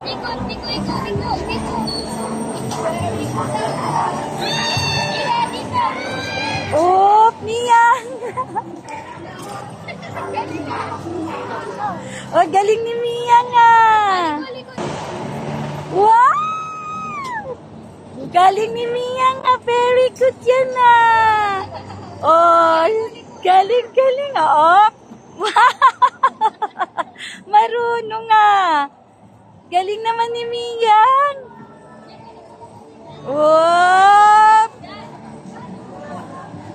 Ikot, ikot, ikot, ikot, ikot. Oh, Miyang! Oh, galing ni Miyang ah! Wow! Galing ni Miyang ah! Very good yan ah! Oh, galing, galing ah! Oh! Marunong ah! Galing naman ni Miyang! Wow!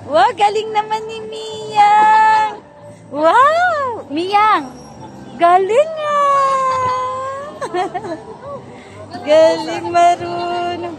Wow, galing naman ni Miyang! Wow! Miyang! Galing ah! Galing, marunong!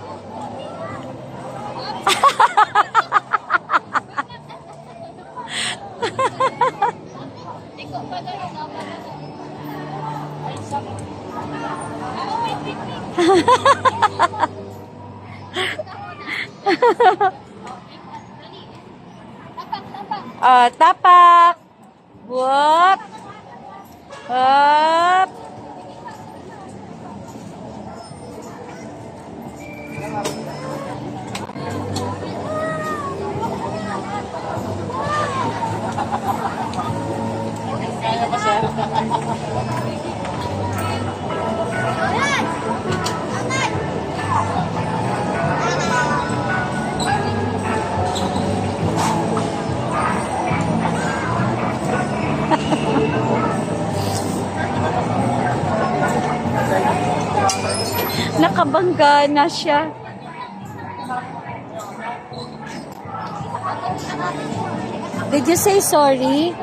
Oh, tapak. Wop. Hop. Nakabangga na siya. Did you say sorry?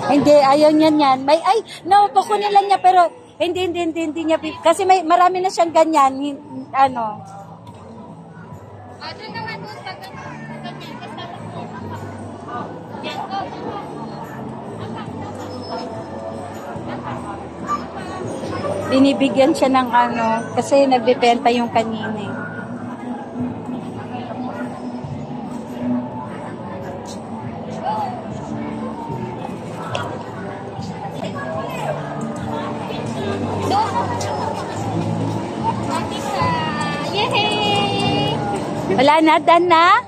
Hindi, ayaw niyan yan. May, ay, no, kukunin lang niya, pero hindi niya. Kasi may, marami na siyang ganyan. Ano? Doon na nga doon. Binibigyan siya ng ano, kasi nagbebenta yung kanina eh. Yay! Wala na, done na?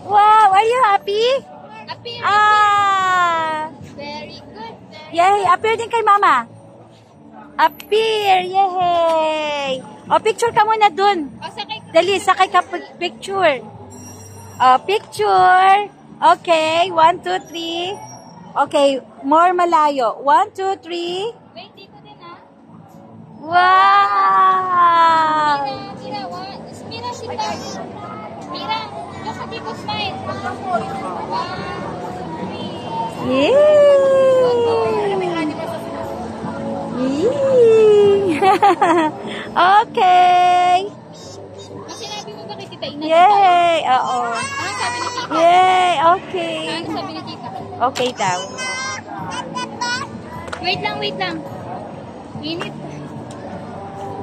Wow, are you happy? Happy. Ah! Very good. Yay! Appear din kay mama. Appear! Yay! O, picture ka muna dun. Sakay ka. Dali, sakay ka picture. O, picture. Okay, 1, 2, 3. Okay, more malayo. 1, 2, 3. Wait, dito din ah. Wow! Mira, Mira, sit down. Mira, look at Tito smile. 1, 2, 3. Yay! Yay! Okay! Sinabi mo ba kay Tita Ina? Yay! Oo. Ano sabi ni Tita? Yay! Okay. Ano sabi ni Tita? Okay daw. Wait lang. Init.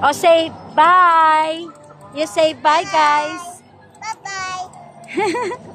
O, say bye. You say bye, guys. Bye-bye.